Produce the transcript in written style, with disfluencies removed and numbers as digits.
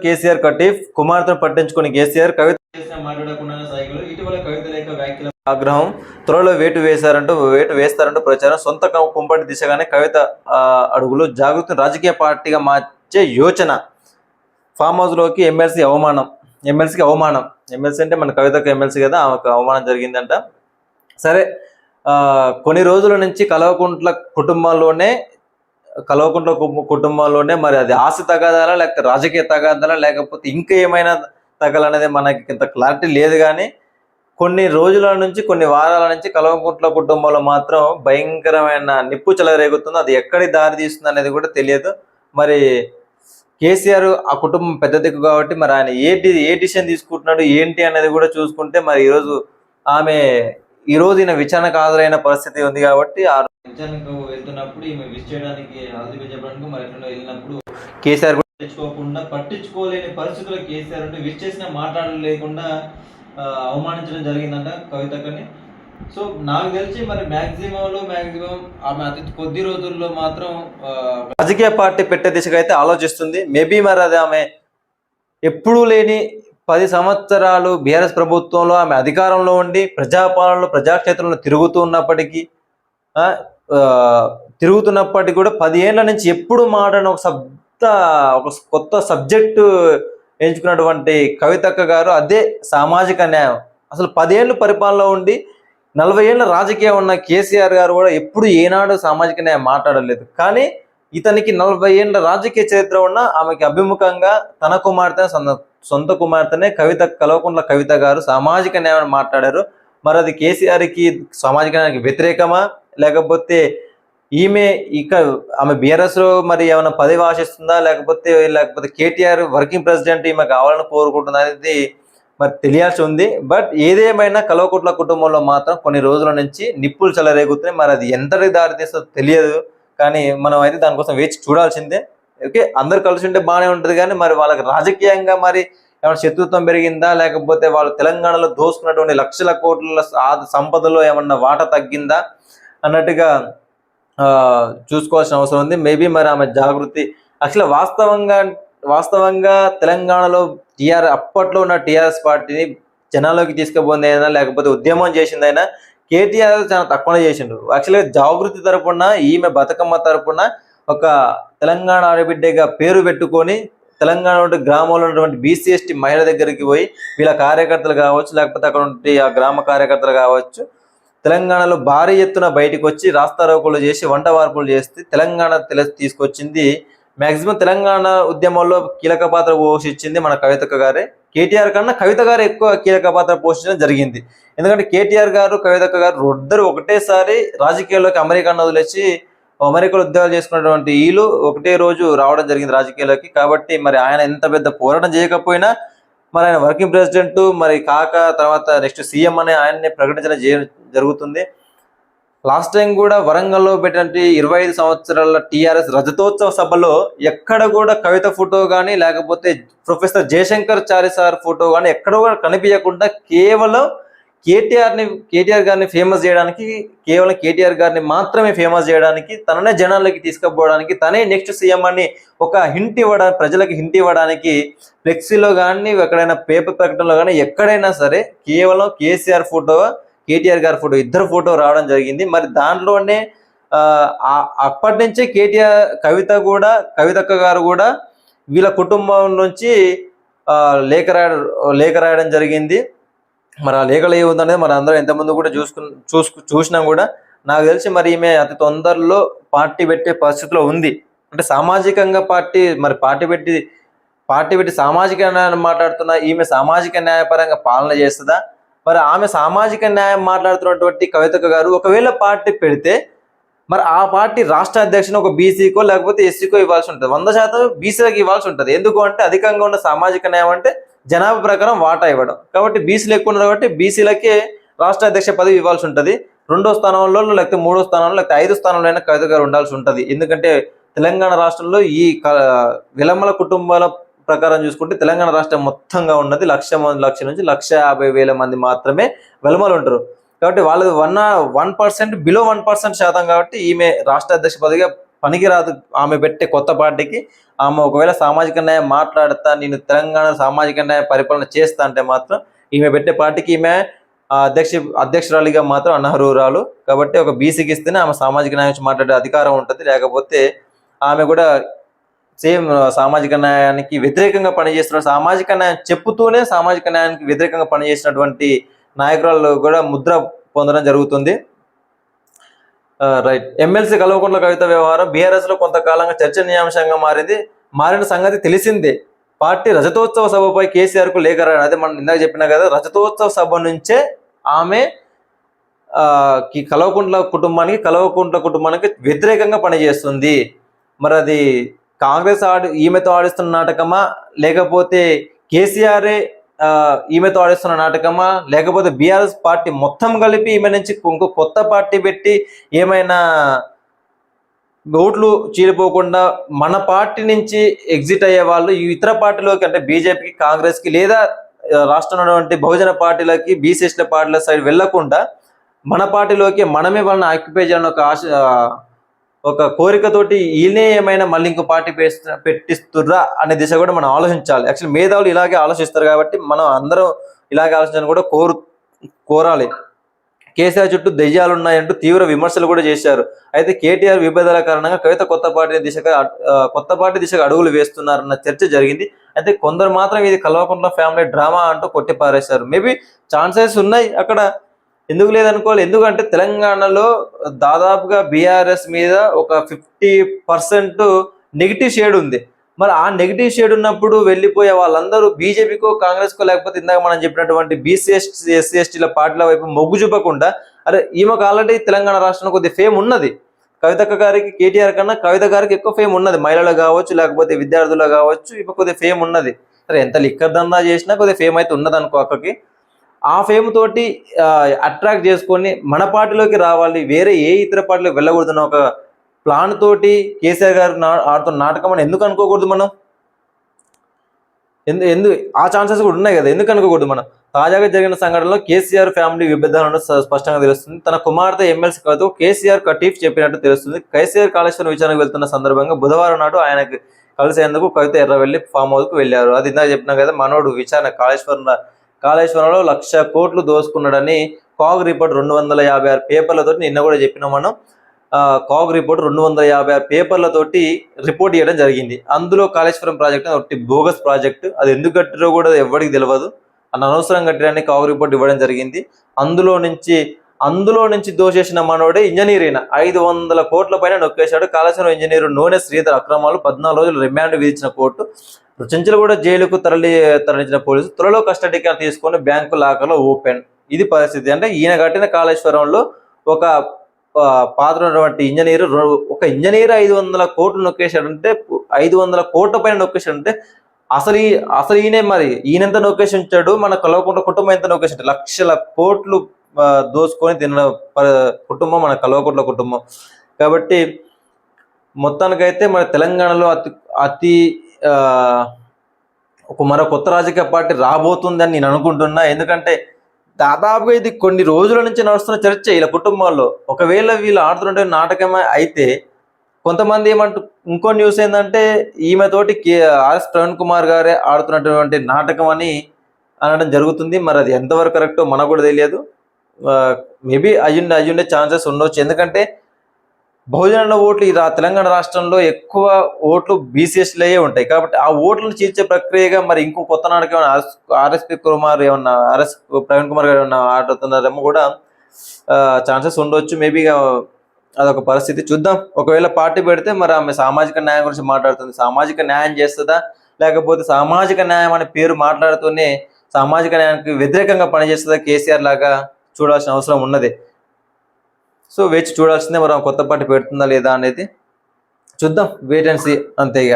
కేసీఆర్ కటీఫ్ కుమార్తెను పట్టించుకుని కేసీఆర్ కవిత చేసిన మాట్లాడకుండా సైకిల్ ఇటీవల కవిత లేఖ వ్యాఖ్యల ఆగ్రహం త్వరలో వేటు వేస్తారంటూ ప్రచారం సొంత కుంపటి దిశగానే కవిత అడుగులు జాగృతి రాజకీయ పార్టీగా మార్చే యోచన ఫామ్ హౌస్ లోకి ఎమ్మెల్సీకి అవమానం ఎమ్మెల్సీ అంటే మన కవితకు ఎమ్మెల్సీ కదా ఆమెకు అవమానం జరిగిందంట. సరే కొన్ని రోజుల నుంచి కుటుంబాల్లోనే మరి అది ఆస్తి తగాదాలా లేకపోతే రాజకీయ తగాదాలా లేకపోతే ఇంకా ఏమైనా తగాలనేది మనకి ఇంత క్లారిటీ లేదు. కానీ కొన్ని రోజుల నుంచి కొన్ని వారాల నుంచి కల్వకుంట్ల కుటుంబంలో మాత్రం భయంకరమైన నిప్పు చెలరేగుతుంది. అది ఎక్కడికి దారి తీస్తుంది అనేది కూడా తెలియదు. మరి కేసీఆర్ ఆ కుటుంబం పెద్ద దిక్కు కాబట్టి మరి ఆయన ఏ డిసిషన్ తీసుకుంటున్నాడు ఏంటి అనేది కూడా చూసుకుంటే మరి ఈరోజు ఈయన విచారణకు హాజరైన పరిస్థితి ఉంది కాబట్టి ఆ విచారణకు వెళ్తున్నప్పుడు ఈమె విష్ చేయడానికి చెప్పడానికి మరి ఎట్లా వెళ్ళినప్పుడు కేసీఆర్ కూడా పట్టించుకోలేని పరిస్థితుల్లో కేసీఆర్ అంటే విష్ చేసినా మాట్లాడలేకుండా అవమానించడం జరిగిందంట కవితకని. సో నాకు తెలిసి మరి మ్యాక్సిమం ఆమె అతి కొద్ది రోజుల్లో మాత్రం రాజకీయ పార్టీ పెట్టే దిశగా అయితే ఆలోచిస్తుంది. మేబీ మరి అది ఆమె ఎప్పుడూ లేని 10 సంవత్సరాలు బీఆర్ఎస్ ప్రభుత్వంలో ఆమె అధికారంలో ఉండి ప్రజాపాలనలో ప్రజాక్షేత్రంలో తిరుగుతున్నప్పటికీ కూడా 10 ఏళ్ల నుంచి ఎప్పుడు మాట్లాడిన ఒక కొత్త సబ్జెక్టు ఎంచుకున్నటువంటి కవితక్క గారు అదే సామాజిక న్యాయం. అసలు 10 ఏళ్ళు పరిపాలనలో ఉండి 40 ఏళ్ళ రాజకీయం ఉన్న కేసీఆర్ గారు కూడా ఎప్పుడు ఏనాడు సామాజిక న్యాయం మాట్లాడలేదు. కానీ ఇతనికి 40 ఏళ్ళ రాజకీయ చరిత్ర ఉన్న ఆమెకి అభిముఖంగా తన సొంత కుమార్తెనే కల్వకుంట్ల కవిత గారు సామాజిక న్యాయం మాట్లాడారు. మరి అది కేసీఆర్కి సామాజిక న్యాయానికి వ్యతిరేకమా లేకపోతే ఆమె బీఆర్ఎస్ లో మరి ఏమైనా పదవి ఆశిస్తుందా లేకపోతే కేటీఆర్ వర్కింగ్ ప్రెసిడెంట్ ఈమె కావాలని కోరుకుంటుందా అనేది మరి తెలియాల్సి ఉంది. బట్ ఏదేమైనా కల్వకుంట్ల కుటుంబంలో మాత్రం కొన్ని రోజుల నుంచి నిప్పులు చెలరేగుతున్నాయి. మరి అది ఎంతటి దారి తీస్తుందో తెలియదు. కానీ మనం అయితే దానికోసం వేచి చూడాల్సిందే. ఓకే, అందరు కలిసి ఉంటే బాగానే ఉంటుంది. కానీ మరి వాళ్ళకి రాజకీయంగా మరి ఏమైనా శత్రుత్వం పెరిగిందా లేకపోతే వాళ్ళు తెలంగాణలో దోసుకున్నటువంటి లక్షల కోట్ల సంపదలో ఏమన్నా వాటా తగ్గిందా అన్నట్టుగా చూసుకోవాల్సిన అవసరం ఉంది. మేబీ మరి ఆమె జాగృతి యాక్చువల్గా వాస్తవంగా తెలంగాణలో అప్పట్లో ఉన్న టీఆర్ఎస్ పార్టీని జనాల్లోకి తీసుకుపోయిందైనా లేకపోతే ఉద్యమం చేసిందైనా కేటీఆర్ చాలా తక్కువనే చేసిండు. యాక్చువల్గా జాగృతి తరపున ఈమె బతుకమ్మ తరపున ఒక తెలంగాణ ఆడబిడ్డగా పేరు పెట్టుకొని తెలంగాణ గ్రామంలో ఉన్నటువంటి బీసీ ఎస్టీ మహిళ దగ్గరికి పోయి వీళ్ళ కార్యకర్తలు కావచ్చు లేకపోతే అక్కడ ఉంటే ఆ గ్రామ కార్యకర్తలు కావచ్చు తెలంగాణలో భారీ ఎత్తున బయటకు వచ్చి రాస్తారోకోలు చేసి వంట వార్పులు చేస్తే తెలంగాణ తీసుకొచ్చింది. మ్యాక్సిమం తెలంగాణ ఉద్యమంలో కీలక పాత్ర పోషించింది మన కవితక్క గారే. కేటీఆర్ కన్నా కవిత గారు ఎక్కువ కీలక పాత్ర పోషించడం జరిగింది. ఎందుకంటే కేటీఆర్ గారు కవితక్క గారు ఇద్దరు ఒకటేసారి రాజకీయాల్లోకి అమెరికాను వదిలేసి అమెరికాలో ఉద్యోగాలు చేసుకున్నటువంటి వీళ్ళు ఒకటే రోజు రావడం జరిగింది రాజకీయాల్లోకి. కాబట్టి మరి ఆయన ఎంత పెద్ద పోరాటం చేయకపోయినా మరి ఆయన వర్కింగ్ ప్రెసిడెంట్ మరి తర్వాత నెక్స్ట్ సీఎం అనే ఆయన్ని ప్రకటించడం జరుగుతుంది. లాస్ట్ టైం కూడా వరంగల్లో పెట్టినటువంటి 25 సంవత్సరాల టీఆర్ఎస్ రజతోత్సవ సభలో ఎక్కడ కూడా కవిత ఫోటో కానీ లేకపోతే ప్రొఫెసర్ జయశంకర్ చారి సార్ ఫోటో కానీ ఎక్కడ కూడా కనిపించకుండా కేవలం కేటీఆర్ గారిని ఫేమస్ చేయడానికి కేటీఆర్ గారిని మాత్రమే ఫేమస్ చేయడానికి తననే జనాల్లోకి తీసుకుపోవడానికి తనే నెక్స్ట్ సీఎం అని ఒక ప్రజలకు హింట్ ఇవ్వడానికి ఫ్లెక్సీలో కానీ ఎక్కడైనా పేపర్ ప్రకటనలో కానీ ఎక్కడైనా సరే కేవలం కేసీఆర్ ఫోటో కేటీఆర్ గారి ఫోటో ఇద్దరు ఫోటో రావడం జరిగింది. మరి దాంట్లోనే అప్పటి నుంచే కవితక్క గారు కూడా వీళ్ళ కుటుంబం నుంచి లేఖ రాయడం జరిగింది. మరి ఆ లేఖలు ఏముందనేది మరి అందరూ ఎంతమంది కూడా చూసినా కూడా నాకు తెలిసి మరి ఈమె అతి తొందరలో పార్టీ పెట్టే పరిస్థితిలో ఉంది. అంటే సామాజికంగా పార్టీ పెట్టి సామాజిక న్యాయం మాట్లాడుతున్నా ఈమె సామాజిక న్యాయపరంగా పాలన చేస్తుందా? మరి ఆమె సామాజిక న్యాయం మాట్లాడుతున్నటువంటి కవితక్క గారు ఒకవేళ పార్టీ పెడితే మరి ఆ పార్టీ రాష్ట్ర అధ్యక్షుని ఒక బీసీకో లేకపోతే ఎస్సీకో ఇవ్వాల్సి ఉంటుంది. 100% బీసీలకు ఇవ్వాల్సి ఉంటుంది. ఎందుకు అంటే అధికంగా ఉన్న సామాజిక న్యాయం అంటే జనాభా ప్రకారం వాటా ఇవ్వడం. కాబట్టి బీసీలు ఎక్కువ ఉన్నారు కాబట్టి బీసీలకే రాష్ట్ర అధ్యక్ష పదవి ఇవ్వాల్సి ఉంటుంది. 2వ స్థానంలో లేకపోతే 3వ స్థానంలో లేకపోతే 5వ స్థానంలో అయినా కవిత గారు ఉండాల్సి ఉంటుంది. ఎందుకంటే తెలంగాణ రాష్ట్రంలో ఈ విలమల కుటుంబాల ప్రకారం చూసుకుంటే తెలంగాణ రాష్ట్రం మొత్తంగా ఉన్నది 1,00,000 నుంచి 1,50,000 మంది మాత్రమే వెలమలు ఉంటారు. కాబట్టి వాళ్ళది 1% బిలో 1% శాతం కాబట్టి ఈమె రాష్ట్ర అధ్యక్ష పదవిగా పనికిరాదు ఆమె పెట్టే కొత్త పార్టీకి. ఆమె ఒకవేళ సామాజిక న్యాయం మాట్లాడతా, నేను తెలంగాణ సామాజిక న్యాయ పరిపాలన చేస్తా అంటే మాత్రం ఈమె పెట్టే పార్టీకి ఈమె అధ్యక్షురాలిగా మాత్రం అనర్హురాలు. కాబట్టి ఒక బీసీకి ఇస్తేనే ఆమె సామాజిక న్యాయం మాట్లాడే అధికారం ఉంటుంది. లేకపోతే ఆమె కూడా సేమ్ సామాజిక న్యాయానికి వ్యతిరేకంగా పనిచేస్తున్న, సామాజిక న్యాయం చెప్పుతూనే సామాజిక న్యాయానికి వ్యతిరేకంగా పనిచేసినటువంటి నాయకురాలు కూడా ముద్ర పొందడం జరుగుతుంది. రైట్. ఎమ్మెల్సీ కల్వకుంట్ల కవిత వ్యవహారం బీఆర్ఎస్ లో కొంతకాలంగా చర్చనీయాంశంగా మారిన సంగతి తెలిసిందే. పార్టీ రజతోత్సవ సభపై కేసీఆర్ కు లేఖ రాయడం, అదే మనం ఇందాక చెప్పినా కదా, రజతోత్సవ సభ నుంచే ఆమె కల్వకుంట్ల కుటుంబానికి వ్యతిరేకంగా పనిచేస్తుంది. మరి అది కాంగ్రెస్ ఈమెతో ఆడిస్తున్న నాటకమా, లేకపోతే కేసీఆర్ ఈమెతో ఆడిస్తున్న నాటకమా, లేకపోతే బీఆర్ఎస్ పార్టీ మొత్తం కలిపి ఈమె నుంచి ఇంకో కొత్త పార్టీ పెట్టి ఏమైనా ఓట్లు చీలిపోకుండా మన పార్టీ నుంచి ఎగ్జిట్ అయ్యే వాళ్ళు ఈ ఇతర పార్టీలోకి, అంటే బీజేపీకి, కాంగ్రెస్కి, లేదా రాష్ట్రంలో బహుజన పార్టీలకి, బీసీఎస్ల పార్టీల సైడ్ వెళ్లకుండా మన పార్టీలోకి మనమే వాళ్ళని ఆక్యుపై చేయాలని ఒక కోరికతోటి ఈయనే ఏమైనా మళ్ళీ ఇంకో పార్టీ పెట్టిస్తుర్రా అనే దిశ కూడా మనం ఆలోచించాలి. యాక్చువల్లీ మేధావులు ఇలాగే ఆలోచిస్తారు కాబట్టి మనం అందరం ఇలాగే ఆలోచించాలని కూడా కోరాలి. కేసీఆర్ చుట్టూ దెయ్యాలు ఉన్నాయంటూ తీవ్ర విమర్శలు కూడా చేశారు. అయితే కేటీఆర్ విభేదాల కారణంగా కవిత కొత్త పార్టీ దిశగా అడుగులు వేస్తున్నారన్న చర్చ జరిగింది. అయితే కొందరు మాత్రం ఇది కల్వకుంట్ల ఫ్యామిలీ డ్రామా అంటూ కొట్టిపారేశారు. మేబీ ఛాన్సెస్ ఉన్నాయి అక్కడ, ఎందుకు లేదనుకోవాలి. ఎందుకంటే తెలంగాణలో దాదాపుగా బీఆర్ఎస్ మీద ఒక 50% నెగిటివ్ షేడ్ ఉంది. మరి ఆ నెగిటివ్ షేడ్ ఉన్నప్పుడు వెళ్ళిపోయే వాళ్ళందరూ బీజేపీకో, కాంగ్రెస్కో, లేకపోతే ఇందాక మనం చెప్పినటువంటి ఎస్సీ ఎస్టీల పార్టీల వైపు మొగ్గు చూపకుండా, అరే ఈమెకు ఆల్రెడీ తెలంగాణ రాష్ట్రంలో కొద్దిగా ఫేమ్ ఉన్నది, కవితక్క గారికి కేటీఆర్ కన్నా కవిత గారికి ఎక్కువ ఫేమ్ ఉన్నది, మహిళలు కావచ్చు, లేకపోతే విద్యార్థులు కావచ్చు, ఇప్పుడు కొద్దిగా ఫేమ్ ఉన్నది. సరే ఎంత లిక్కర్ దందా చేసినా కొద్దిగా ఫేమ్ అయితే ఉన్నది అనుకో అక్కకి. ఆ ఫేమ్ తోటి అట్రాక్ట్ చేసుకొని మన పార్టీలోకి రావాలి, వేరే ఏ ఇతర పార్టీలోకి వెళ్ళకూడదున్న ఒక ప్లాన్ తోటి కేసీఆర్ గారు ఆడుతున్న నాటకం అని ఎందుకు అనుకోకూడదు మనం? ఆ ఛాన్సెస్ కూడా ఉన్నాయి కదా, ఎందుకు అనుకోకూడదు మనం? తాజాగా జరిగిన సంఘటనలో కేసీఆర్ ఫ్యామిలీ విభేదాలను స్పష్టంగా తెలుస్తుంది. తన కుమార్తె ఎమ్మెల్సీ కవిత కేసీఆర్ కటీఫ్ చెప్పినట్టు తెలుస్తుంది. కేసీఆర్ కాళేశ్వరం విచారణకు వెళ్తున్న సందర్భంగా బుధవారం నాడు ఆయనకు కలిసేందుకు కవిత ఎర్రవెల్లి ఫామ్ హౌస్కు వెళ్ళారు. అది ఇందాక చెప్పినా కదా, మనోడు విచారణ కాళేశ్వరంలో 1,00,000 కోట్లు దోసుకున్నాడని కాగ్ రిపోర్ట్ 256 పేపర్లతో నిన్న కూడా చెప్పినాం మనం. కాగ్ రిపోర్ట్ 256 పేపర్లతోటి రిపోర్ట్ ఇవ్వడం జరిగింది. అందులో కాళేశ్వరం ప్రాజెక్టు ఒకటి బోగస్ ప్రాజెక్టు, అది ఎందుకు కట్టిరో కూడా ఎవరికి తెలియదు, అనవసరం కట్టిరని కాగ్ రిపోర్ట్ ఇవ్వడం జరిగింది. అందులో నుంచి దోషేసిన మనోడే ఇంజనీర్ అయిన 500 కోట్ల పైన నొక్కేశాడు. కాళేశ్వరం ఇంజనీర్ నూనె శ్రీధర్ అక్రమాలు 14 రోజులు రిమాండ్ విధించిన కోర్టు, చెంచలగూడ జైలుకు తరలించిన పోలీసులు త్వరలో కస్టడీకి తీసుకొని బ్యాంకు లాకర్లో ఓపెన్. ఇది పరిస్థితి. అంటే ఈయన కట్టిన కాళేశ్వరంలో ఒక పాత్రటువంటి ఒక ఇంజనీర్ 500 కోట్లు నొక్కేశాడంటే, 500 కోట్ల పైన నొక్కేశాడంటే అసలు ఈయనెంత నొక్కేసి ఉంచాడు, మన కల్వకుంట్ల కుటుంబం ఎంత నొక్కేసి ఉంటాడు? 1,00,000 కోట్లు దోసుకొని తిన్న కుటుంబం మన కల్వకుంట్ల కుటుంబం. కాబట్టి మొత్తానికైతే మన తెలంగాణలో అతి మరో కొత్త రాజకీయ పార్టీ రాబోతుందని నేను అనుకుంటున్నా. ఎందుకంటే దాదాపుగా ఇది కొన్ని రోజుల నుంచి నడుస్తున్న చర్చ ఇలా కుటుంబాల్లో. ఒకవేళ వీళ్ళు ఆడుతుంటే నాటకమే అయితే, కొంతమంది ఇంకో న్యూస్ ఏంటంటే ఈమెతోటి ఆర్ఎస్ ప్రవీణ్ కుమార్ గారే ఆడుతున్నటువంటి నాటకం అని అనడం జరుగుతుంది. మరి అది ఎంతవరకు కరెక్టో మనకు కూడా తెలియదు. మేబీ అయ్యుండే ఛాన్సెస్ ఉండవచ్చు. ఎందుకంటే బహుజనుల ఓట్లు తెలంగాణ రాష్ట్రంలో ఎక్కువ ఓట్లు బీసీఎస్లే ఉంటాయి. కాబట్టి ఆ ఓట్లను చీల్చే ప్రక్రియగా మరి ఇంకో కొత్త నాటకం ఆర్ఎస్ ప్రవీణ్ కుమార్ గారు ఏమన్నా ఆడుతున్నారేమో కూడా ఛాన్సెస్ ఉండొచ్చు. మేబీ అదొక పరిస్థితి. చూద్దాం. ఒకవేళ పార్టీ పెడితే మరి ఆమె సామాజిక న్యాయం గురించి మాట్లాడుతుంది, సామాజిక న్యాయం చేస్తుందా, లేకపోతే సామాజిక న్యాయం అనే పేరు మాట్లాడుతూనే సామాజిక న్యాయానికి వ్యతిరేకంగా పనిచేస్తుందా కేసీఆర్ లాగా చూడాల్సిన అవసరం ఉన్నది. సో వేచి చూడాల్సిందే, మరి కొత్త పార్టీ పెడుతుందా లేదా అనేది చూద్దాం. వెయిట్ అండ్ సీ, అంతే ఇక.